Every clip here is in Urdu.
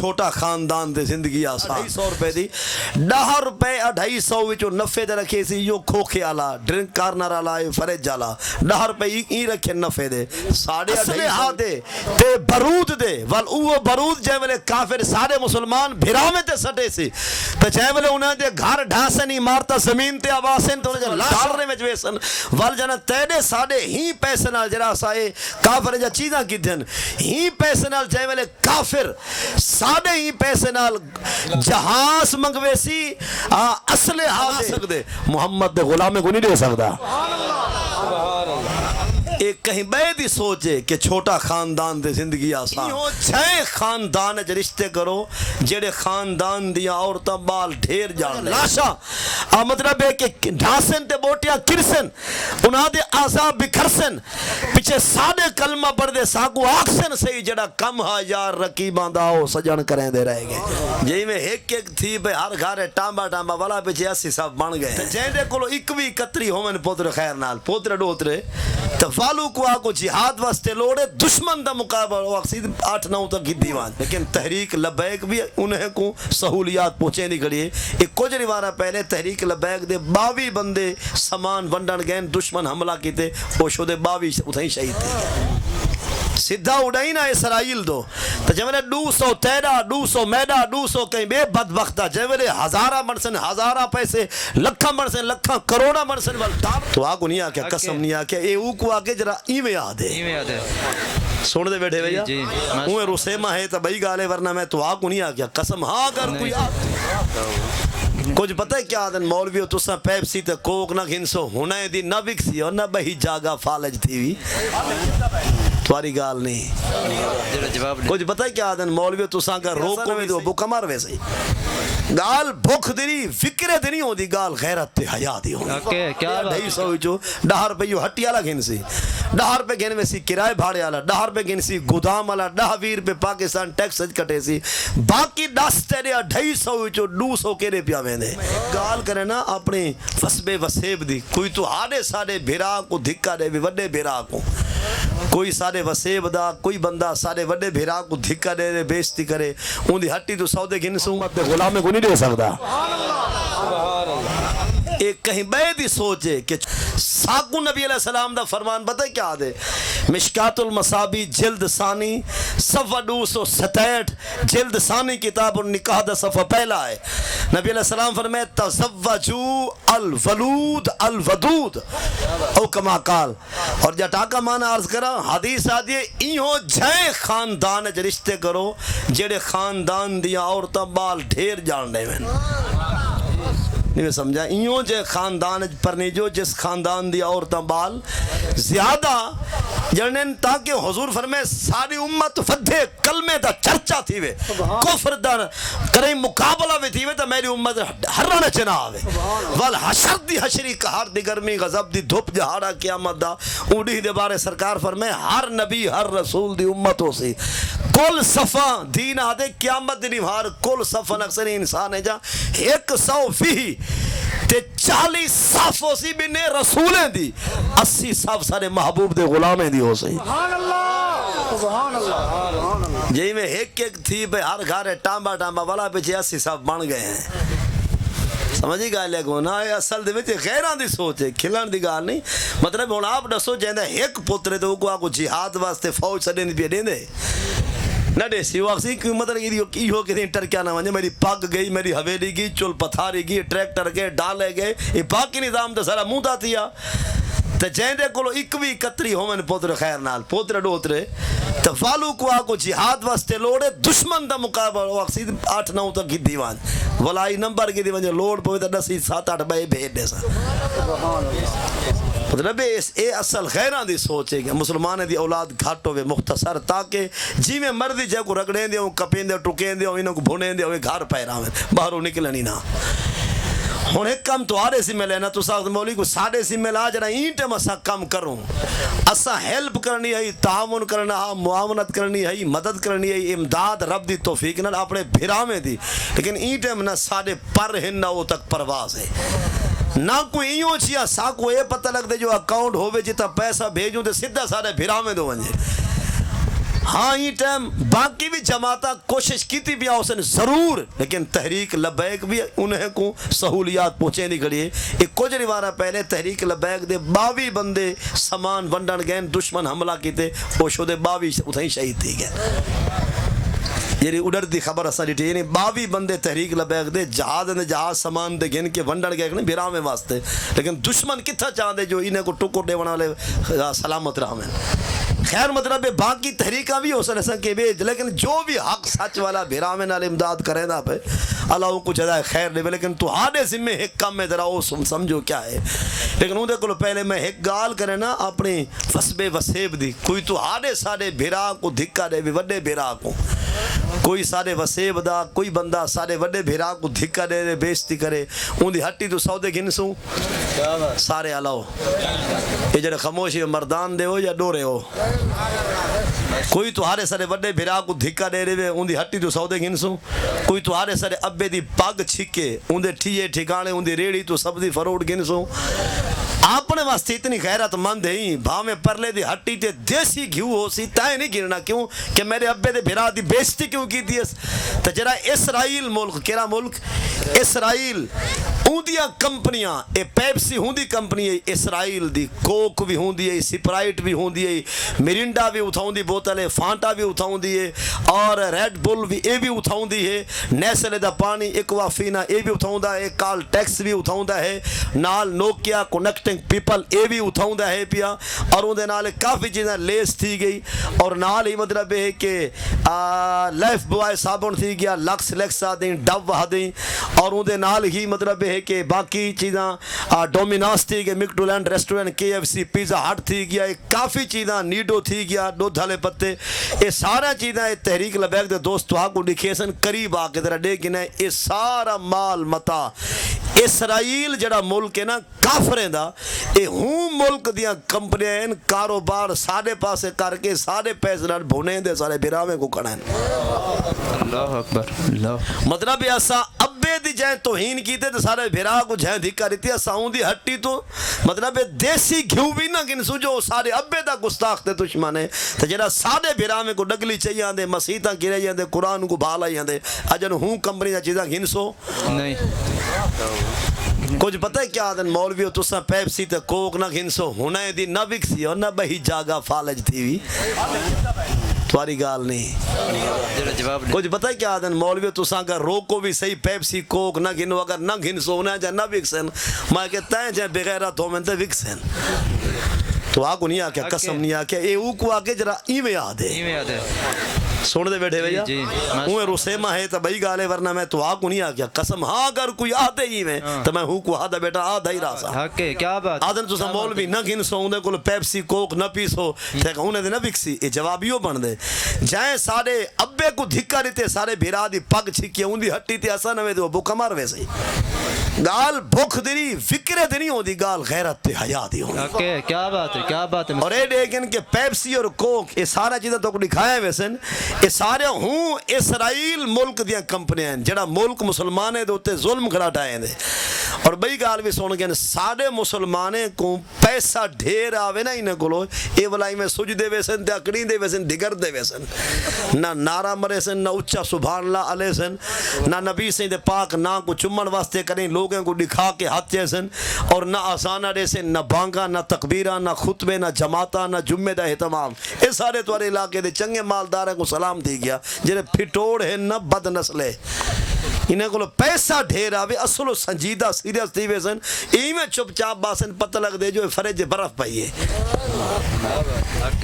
چھوٹا خاندان دے زندگی آسان 250 روپے دی 10 روپے 250 وچوں نفے دے رکھے سی یو کھوکھے والا ڈرنک کارنر والا فریج والا 10 روپے ہی رکھے نفے دے ساڑھے اسلحہ دے تے بارود دے ول او بارود جے ویلے کافر سارے مسلمان بھراویں تے سٹے سی تے جے ویلے انہاں دے گھر ڈھاسن عمارتاں زمین تے آواسن تے ڈالنے وچ ویسن ول جنا تیرے ساڈے ہی پیسے نال جڑا سائے کافر جا چیزاں کیتھن ہی پیسے نال جے ویلے کافر ساڈے ہی پیسے نال جہاز منگوے سی اسلحہ دے سکدے محمد دے غلامے کو نہیں دے سکدا ایک کہیں بے دی سوچے کہ چھوٹا خاندان دے زندگی آسان ہو چھے خاندان جے رشتے کرو جڑے خاندان دیا عورتاں بال ڈھیر جان لاشا مطلب ہے کہ ڈھاسن تے بوٹیاں کرسن انہاں دے عذاب بکھرسن پیچھے ساڑے کلمہ پڑھ دے ساکو آکسن سے جڑا کم ہا یار رقیباں دا ہو سجن کریں دے رہے گئے جہی میں ایک تھی بے ہر گھارے ٹامبا والا پیچھے اسی سب بن گئے جہاں دے کلو اکوی کتری ہومن پوتر خیر نال پوتر ڈوترے تو والو کو آکو جہاد واسطے لوڑے دشمن دا مقابل وقت 8-9 تک کی دیوان لیکن تحریک لبیک بھی انہیں کو سہولیات پہنچے نہیں کھڑی ہے ایک کچھ روارہ پہلے تحریک لبیک دے 22 بندے سامان ونڈن گئے دشمن حملہ کیتے وہ شدے 22 اتھیں شہید تھے سدھا اڑائی نا اسرائیل دو تو جمعے 200 تیرہ 200 میڈا 200 کہیں بے بدبختہ جمعے ہزارہ منسن ہزارہ پیسے لکھا منسن لکھا کروڑا منسن تو آگو نہیں آکیا قسم نہیں آکیا اے او کو آگے جرا ایویں آدھے سوڑ دے بیٹھے بھئییا اوہ رسیمہ ہے تو بھئی گالے ورنہ میں تو آگو نہیں آکیا قسم ہاں اگر کوئی آدھے کچھ پتہ ہے کیا آدھن مولویو تو سا پیپسی تے کوک نہ گھنسو ہونے دی نہ بکسی اور نہ بہی جاگا فالج تھی بھی تواری گال نہیں کچھ پتہ ہے کیا آدھن مولویو تو سا کا روکو میں دو بکا مار ویسے ہی گال بھوک دنی فکرے دنی ہو دی گال غیرت تے حیاء دی ہو دہی سوئی چو 10 روپے یو ہٹی آلا گھن سی 10 روپے گھن ویسی کرائے بھاڑے آلا 10 روپے گھن سی گودام آلا 10-20 روپے پاکستان ٹیکس سج کٹے سی باقی 10 تیرے 250 ہوئی چو 200 کیرے پیا میں دے گال کرے نا اپنے فسبے وسیب دی کوئی تو ہاڑے ساڑے بھیرا کو دھکا دے بھی وڈے بھیرا کو کوئی سارے وسیب دا کوئی بندہ سارے وڈے بھیرا کو دھکا دے دے بیشتی کرے ان دی ہٹی تو سودے گھنسوں مت غلامے کو نہیں دے سکتا ایک کہیں بے دی سوچے کہ ساکو نبی علیہ السلام دا فرمان بتا کیا دے مشکات المصابی جلد ثانی صفحہ 267 جلد ثانی کتاب النکاح دا صفحہ پہلا ہے نبی علیہ السلام فرمائے تزوجو الولود الودود او کما قال اور جٹا کا معنی عرض کرا حدیث آدھی ایہو جائے خاندان جے رشتے کرو جڑے خاندان دیا عورتاں بال ڈھیر جان دے میں نہیں سمجھا ایوں جے خاندان پرنی جو جس خاندان دی عورتاں بال زیادہ جنن تاکہ حضور فرمائے ساری امت فدھے کلمے دا چرچا تھی وے کفر دا کریں مقابلہ بھی تھی وے تا میری امت ہرانہ چنا آوے والحشر دی حشری کہار دی گرمی غضب دی دھوپ جہارا قیامت دا اوڑی دے بارے سرکار فرمائے ہر نبی ہر رسول دی امتوں سے کل صفحہ دین آدھے قیامت دی نوہار کل صفحہ اکثر انسان ہے جا 100 فی تے 40 صاف ہو سی بھی نے رسولیں دی 80 صاف سارے محبوب دے غلامیں دی ہو سی سبحان اللہ جہی میں ایک تھی بے ہر گھارے ٹامبا والا پیچھے 80 صاف بن گئے ہیں سمجھی گا لے گو نا اصل دے وچ غیراں دی سوچ ہے کھلن دی گال نہیں مطلب ہن آپ دسو جیندا ایک پتر تے کو کو جہاد واسطے فوج چھڈن دی دیندے نہ دے سی واقعی کی مطلب کی ہو کہ ٹرکیا نہ ونجے میری پگ گئی میری حویلی گئی چل پتھاری گئی ٹریکٹر گئے ڈالے گئے یہ باقی نظام تے سارا منہ دا تھیا تے جیندے کولو اکوی کتری ہومن پوتر خیر نال پوتر ڈوترے تے والو کو آکو جہاد واسطے لوڑے دشمن دا مقابل وقت 8-9 تک کی دیوان ولائی نمبر کی دیوان لوڑ پوے تے 10-7-8 بے بھیج دے سا مطلب اے اصل غیران دی سوچ ہے کہ مسلمان دی اولاد گھٹ ہوئے مختصر تاکہ جی میں مردی جے کو رگڑیں دے کپیں دے ٹکیں دے انہوں کو بھونے دے گھر پیرا میں باہروں نکلنی نہ ہن ایک کم تو آرے سی میں لینا تو ساکت مولی کو ساڑے سی میں لا جنا اینٹے مسا کم کروں اسا ہیلپ کرنی ہے تعاون کرنا ہے معاونت کرنی ہے مدد کرنی ہے امداد رب دی توفیق نہ اپنے بھرامے دی لیکن اینٹے میں نہ ساڑے پر ہن نہ وہ تک پرواز ہے نہ کوئی ایوں چیا ساکو اے پتہ لگ دے جو اکاؤنٹ ہوئے جتا پیسہ بھیجوں دے سدھا سارے بھرامے دو ونجے ہاں ہی ٹائم باقی بھی جماعتیں کوشش کی تھی بھی آؤسن ضرور، لیکن تحریک لبیک بھی انہیں کو سہولیات پہنچے نہیں کھڑی ہے۔ ایک کچھ روارہ پہلے تحریک لبیک دے 22 بندے سامان ونڈن گئے، دشمن حملہ کیتے، وہ شدے 22 اتھیں شہید تھی گئے۔ یعنی اڈر دی خبر اسا ڈیٹی، یعنی 22 بندے تحریک لبیک دے جہاز سامان دے گن کے ونڈن گئے بھیرا میں واسطے، لیکن دشمن کتھا چاہتے جو انہیں کو ٹکر دے والے سلامت رہا۔ خیر مطلب باقی تحریکاں بھی ہو سکتے کہ بیج، لیکن جو بھی حق سچ والا بھیرامے نال امداد کرے نا پہ اللہ ان کو جزائے خیر دے، لیکن تو ہاڈے ذمہ ایک کم ہے ذرا وہ سمجھو کیا ہے۔ لیکن اون دے کول پہلے میں ایک گال کرے نا اپنی وسبے وسیب دی، کوئی تو ہاڈے ساڈے بھیرا کو دھکا دے، وڈے بھیرا کو کوئی سارے وسیب دا کوئی بندہ سارے وڈے بھیرا کو دھکا دے دے بےزتی کرے، ان دی ہٹی تو سودے گھنسوں سارے الاؤ یہ جڑے خاموشی مردان دے ہو یا ڈورے ہو، کوئی تو ہارے سارے وڈے بھیرا کو دھکا دے دے ان دی ہٹی تو سودے گھنسوں، کوئی تو ہارے سارے ابے دی پگ چھکے ان دے ٹھیے ٹھکانے ان دی ریڑھی تو سب دی فروٹ گھنسوں۔ اپنے واسطے اتنی غیرت مند ہیں بھاں میں پرلے دی ہٹی تے دیسی گھیو ہو سی تائیں نہیں گرنا، کیوں کہ میرے ابے دے بھیرا دی بیزتی کیوں کی تھی؟ تو جرا اسرائیل ملک کیرا ملک اسرائیل اندیاں کمپنیاں اے پیپسی ہوندی کمپنی ہے اسرائیل دی، کوک بھی ہوندی ہے، سپرائٹ بھی ہوندی ہے، مرینڈا بھی اتھاؤں دی بوتل ہے، فانٹا بھی اتھاؤں دی ہے، اور ریڈ بل بھی اے بھی اتھاؤں دی ہے، نیسلے دا پانی ایکوافینا اے بھی اتھاؤں دا ہے، کال ٹیکس بھی اتھاؤں دا ہے، نال نوکیا کنیکٹنگ پیپل اے بھی اتھاؤں دا ہے پیا، اور ان دے نال کافی چیزیں لیس تھی گئی، اور نال ہی مطلب ہے کہ لائف بوائے صابن تھی گیا، لکس لیکسا دیں ڈو وہا دیں، اور ان دے نال ہی مطلب ہے کہ باقی چیزاں ڈومیناس تھی گیا، میکڈولینڈ ریسٹورنٹ KFC پیزا ہٹ تھی گیا، کافی چیزاں نیڈو تھی گیا، دو دھلے پتے، یہ سارا چیزیں تحریک لبیک دے دوست تو آگو لکھے سن قریب آ کے ذرا دیکھنا ہے یہ سارا مال متا اسرائیل جڑا ملک ہے نا کافریں دا، اے ہوں ملک دیاں کمپنیاں کاروبار سارے پاسے کر کے سارے پیسے نال بھونے دے سارے بھراویں کو کھڑائیں۔ اللہ اکبر اللہ مطلب ایسا ابے دی جائیں توہین کیتے تو سارے بھرا کو جائیں دھکا دیتی ہے، ساؤں دی ہٹی تو مطلب دیسی گھیو بھی نہ گنسو جو سارے ابے دا گستاخ تے دشمنے تو جڑا سارے بھراویں کو ڈگلی چاہیے آندے مسیحتاں گرے جاندے قرآن کو بھالا جاندے اجن ہوں کمپنی دا چیزاں گنسو نہیں۔ کچھ پتہ ہے کیا آدن مولویو تساں پیپسی تے کوک نہ گھنسو ہونے دی نہ بکسی اور نہ بہی جاگا فالج تھی بھی تمہاری گال نہیں۔ کچھ پتہ ہے کیا آدن مولویو تساں کا روکو بھی صحیح پیپسی کوک نہ گھنو اگر نہ گھنسو ہونے جائے نہ بکسن میں کہتا ہے جائے بغیرت ہو میں تے بکسن تو آگو نہیں آکیا قسم نہیں آکیا اے او کو آکے جرا ایویں آدھے سن دے بیٹھے بھیا اوہ رسیمہ ہے تو بھئی گالے ورنہ میں تو آگو نہیں آکیا قسم ہاں اگر کوئی آدھے ہی میں تو میں ہوں کو آدھا بیٹا آدھا ہی راسا حق ہے کیا بات آدھن تو سا مولوی نہ گھنسو انہیں کو پیپسی کوک نہ پیسو انہیں دے نہ بکسی یہ جوابیوں بن دے جائیں سارے ابے کو دھکا دیتے سارے بھیرا دی پگ چھکیا ان دی ہٹی تے ایسا نوے دے بھوکا مار ویسے گال بھوک دی فکرے دی نہیں ہو دی گال غیرت تے حیاء دی ہو حق ہے کیا بات ہے کیا بات ہے۔ اور اے دیکھیں کہ پیپسی اور کوک یہ سارا چیزیں تو کو دکھایا ویسن یہ سارے ہوں اسرائیل ملک دیاں کمپنیاں ہیں جڑا ملک مسلمانے دے ہوتے ظلم کھڑاٹائیں دے اور بھئی گال بھی سن گئے سارے مسلمانے کو پیسہ ڈھیر آوے نا انہیں کلو اے ولائی میں سج دے ویسن تے اکڑی دے ویسن دگر دے ویسن نہ نعرہ مرے سن نہ اچھا سبحان اللہ علیہ سن نہ نبی سے دے پاک نہ کو چمن واسطے کریں لوگوں کو دکھا کے ہاتھ جیسن اور نہ آسانہ دے سے نہ بانگا نہ تکبیرہ نہ خطبے نہ جماعتہ نہ جمعہ دا اہتمام اے سارے توارے علاقے دے چنگے مالدار ہیں کو سلام دی گیا جنہیں پھٹوڑ ہے نہ بد نسلے انہیں کو پیسہ ڈھیر آوے اصل و سنجیدہ سیریس تھی ویسن ایمیں چپ چاپ باسن پتہ لگ دے جو فرج برف پائیے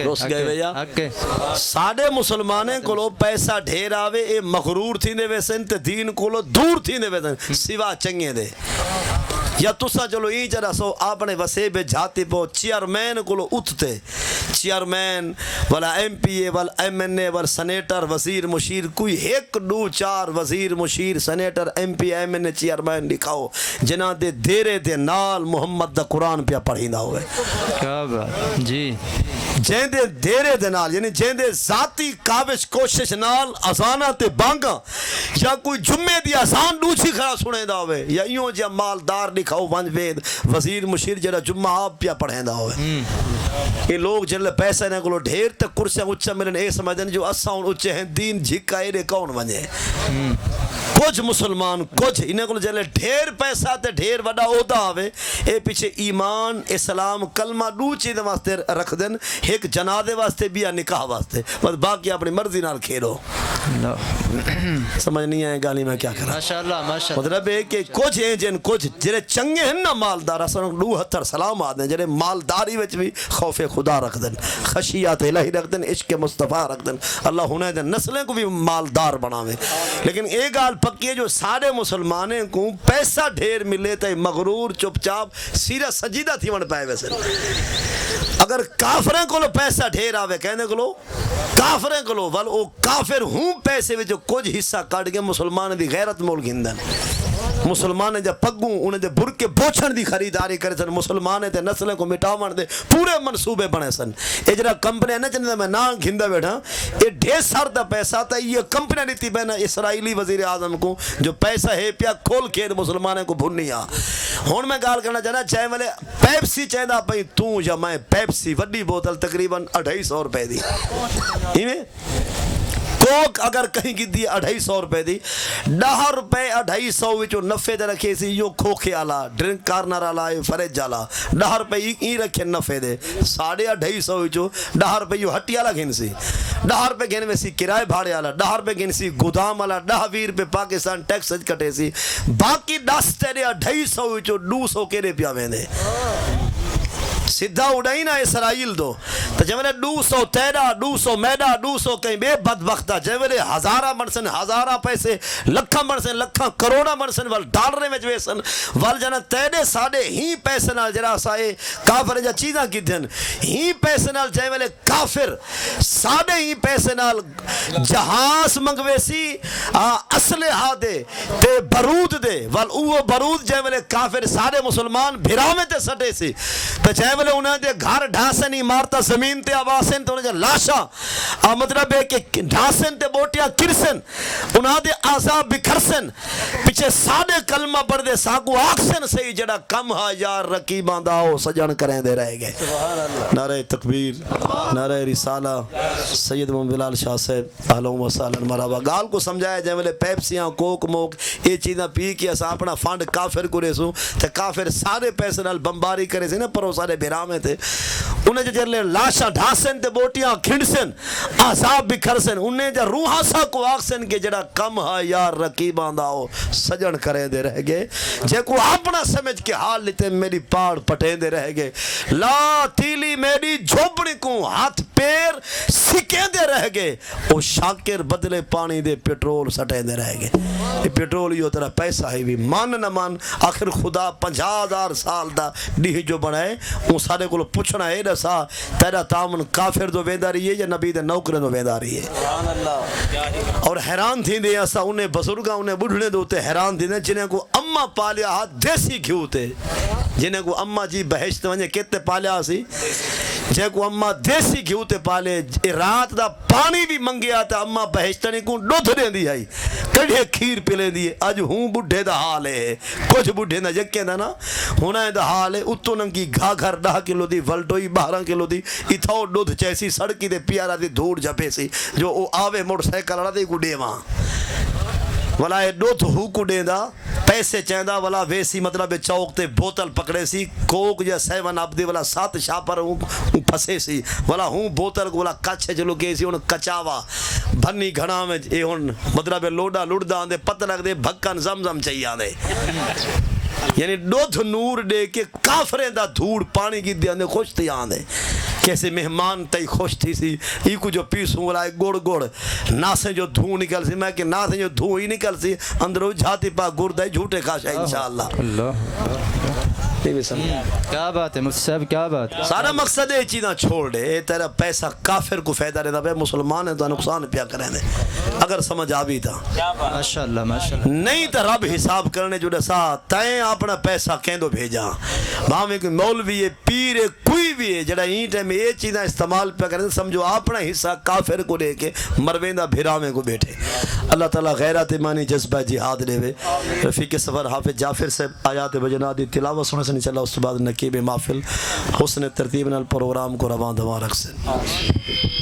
روس گئے بھیا ساڑھے مسلمانے کو لو پیسہ ڈھیر آوے اے مغرور تھی دے ویسن تے دین کو لو دور تھی دے ویسن سوا چنگے دے یا تسا چلو ای جرا سو اپنے وسیب جاتی پو چیئرمین کو لو اتھتے چیئرمین والا MP والا MNA والا سنیٹر وزیر مشیر کوئی ایک دو چار وزیر مشیر سنیٹر MP MNA چیئرمین لکھاؤ جنہ دے دیرے دے نال محمد دا قرآن پہ پڑھیندہ ہوئے کیا بات جی جیندے دیرے دے نال یعنی جیندے ذاتی کاوش کوشش نال اذاناں تے بانگاں یا کوئی جمعے دی اذان دوسری کھڑا سنیندا ہوئے یا ایوں جا مالدار لکھاؤ ونج وید وزیر مشیر جڑا جمعہ آپ پیا پڑھیندا ہوئے یہ لوگ جنہاں پیسے نے کو ڈھیر تک کرسیاں اچھا ملن اے سمجھن جو اساں اچھے ہیں دین جھکا اے کون ونجے کچھ مسلمان کچھ انہیں کو جلے ڈھیر پیسہ تے ڈھیر وڈا عہدہ آوے اے پیچھے ایمان اسلام کلمہ دو چیزیں واسطے رکھ دن ایک جنازے واسطے بھی یا نکاح واسطے بس باقی اپنی مرضی نال کھیلو سمجھ نہیں آئے گالی میں کیا کرا ماشاءاللہ ماشاءاللہ مطلب ہے کہ کچھ ہیں جن کچھ جنہیں چنگے ہیں نا مالدار اصلا دو ہتھر سلام آدھیں جنہیں مالداری وچ بھی خوف خدا رکھ دن خشیات الہی رکھ دن عشق مصطفیٰ رکھ دن اللہ ہونے دن نسلیں کو بھی مالدار بناوے لیکن ایک گال پکی ہے جو سارے مسلمانیں کو پیسہ ڈھیر ملے تے مغرور چپ چاپ سیرہ سجیدہ تھی من پائے ویسے اگر کافریں کو لو پیسہ ڈھیر آوے کہنے کو لو کافریں کو لو ول او کافر ہوں پیسے وچ کچھ حصہ کاٹ کے مسلمان دی غیرت مول گھندن مسلمان جب پگوں انہیں دے برکے بوچھن دی خریداری کرے سن مسلمان تے نسلیں کو مٹاون دے پورے منصوبے بنے سن اے جڑا کمپنی نہ چنے میں نہ گھندا بیٹھا اے ڈھیر سار دا پیسہ تا یہ کمپنی دیتی بنا اسرائیلی وزیر اعظم کو جو پیسہ ہے پیا کھول کے مسلمانوں کو بھنیا ہن میں گال کرنا چاہنا چاہے والے پیپسی چاہندا پئی تو یا میں پیپسی وڈی بوتل تقریباً 250 روپے دی ایویں کوک اگر کہیں کی دی 250 روپے دی 10 روپے 250 وچوں نفع دے رکھے سی یو کھوکھے والا ڈرنک کارنر والا فریج والا 10 روپے ہی رکھے نفع دے 250 وچوں 10 روپے یو ہٹی والا گھن سی 10 روپے گھن میں سی کرائے بھاڑے والا 10 روپے گھن سی گودام والا 10-20 روپے پاکستان ٹیکس کٹے سی باقی 10 تے 250 وچوں 200 کیڑے پیا ویندے سیدھا اڑائی نا اسرائیل دو تو جب میں 200 تیرہ 200 میڈا 200 کہیں بے بدبختہ جب میں ہزارہ منسن ہزارہ پیسے لکھا منسن لکھا کروڑا منسن وال ڈالرے میں جویسن وال جانا تیرے ساڑے ہی پیسے نال جرا سائے کافر جا چیزاں کی دن ہی پیسے نال جب میں کافر ساڑے ہی پیسے نال جہاز منگوے سی اسلحہ دے تے برود دے وال اوہ برود جب میں کافر ساڑے مسلمان بھرامے تے سٹے سی تو جب میں انہیں دے گھر ڈھاسن ہی مارتا زمین تے آواسن تو انہیں لاشا مطلب ہے کہ ڈھاسن تے بوٹیاں کرسن انہیں دے عذاب بکھرسن پیچھے ساڑے کلمہ پڑھ دے ساکو آکسن سے ہی جڑا کم ہا یار رقیبان داؤ سجن کریں دے رہے گئے نعرہ تکبیر نعرہ رسالہ سید محمد بلال شاہ صاحب اہلوں و سالن مرحبا گال کو سمجھایا جائے ملے پیپسیاں کوک موک یہ چیزاں پی کے اسا اپنا فانڈ کافر کو ریسوں تے کافر سارے پیسے نال بمباری کرے سے نا پرو سارے بیرامے تھے انہیں جو جلے لاشا ڈھاسن تے بوٹیاں کھنڈسن عذاب بکھرسن انہیں جو روحا سا کو آکسن کے جڑا کم ہا یار رقیبان داؤ سجن کریں دے رہ گئے جے کو اپنا سمجھ کے حال لیتے میری پاڑ پٹیں دے رہ گئے لا تیلی میری جھوپڑی کو ہاتھ پیر سکیں دے رہ گئے او شاکر بدلے پانی دے پیٹرول سٹیں دے رہ گئے یہ پیٹرول یہ ترہ پیسہ ہی بھی مان نہ مان آخر خدا 50,000 سال دا ڈیہ جو بنائے ان سارے کو پوچھنا ہے رسا تیرا تامن کافر دو ویدہ رہی ہے یا نبی دے نوکر دو ویدہ رہی ہے اور حیران تھی دے ایسا انہیں بزرگاں انہیں بڑھنے دوتے حیران تھی دے جنہیں کو اممہ پالیا ہاتھ دیسی گھیو تے جنہیں کو اممہ جی بہشت ونجے کتے پالیا سی جے کو اممہ دیسی گھیو تے پالے رات دا پانی بھی منگے آتا اممہ بہشتنی کو ڈوتھ دیں دی آئی کڑھے کھیر پلے دیئے آج ہوں بڑھے دا حال ہے کچھ بڑھے دا جکے دا نا ہونا ہے دا حال ہے اتو ننگی گھا گھر 10 کلو دی ولٹوئی 12 کلو دی اتھاؤ ڈوتھ چیسی سڑکی دے پیارا دی دھوڑ جپے سی جو او آوے موٹر سائیکل رہا دی کو ڈے وہاں والا ڈوتھ ہو کو دیں دا پیسے چیندہ والا ویسی مطلب چوک تے بوتل پکڑے سی کوک یا 7 اپ دی والا 7 شاپر ہوں پھسے سی والا ہوں بوتل کو والا کچھ چلو گئے سی انہوں کچاوا بھنی گھڑا میں اے ہون مطلب لوڈا لڑدا آندے پتہ لگ دے بھکن زمزم چاہیے آندے یعنی ڈوتھ نور دے کے کافریں دا دھوڑ پانی کی دے آندے خوش تھی آندے کیسے مہمان تئی خوش تھی سی ای کو جو پیسوں والا گوڑ گوڑ ناسیں جو دھوں نکل سی میں کہ ناسیں جو دھوں ہی نکل سی اندروں جھاتی پا گردہ جھوٹے کھاشا انشاءاللہ کیا بات ہے مفتی صاحب کیا بات ہے سارا مقصد ہے چیزاں چھوڑ دے اے تیرا پیسہ کافر کو فائدہ رہتا ہے مسلمان ہے تو نقصان پیا کریں دے اگر سمجھ آ بھی تھا ماشاء اللہ ماشاء اللہ نہیں تو رب حساب کرنے جو دسا تائیں اپنا پیسہ کہندو بھیجا بھاویں کوئی مولوی ہے پیر ہے کوئی بھی ہے جڑا این ٹائم یہ چیزاں استعمال پیا کریں سمجھو اپنا حصہ کافر کو دے کے مرویندہ بھراویں کو بیٹھے اللہ تعالیٰ غیرت ایمانی جذبہ جہاد دے وے رفیق سفر حافظ جعفر صاحب آیات بجنات دی تلاوت سنے سے نہیں چلا اس کے بعد نقیب محفل حسن ترتیب نال پروگرام کو رواں دواں رکھ سے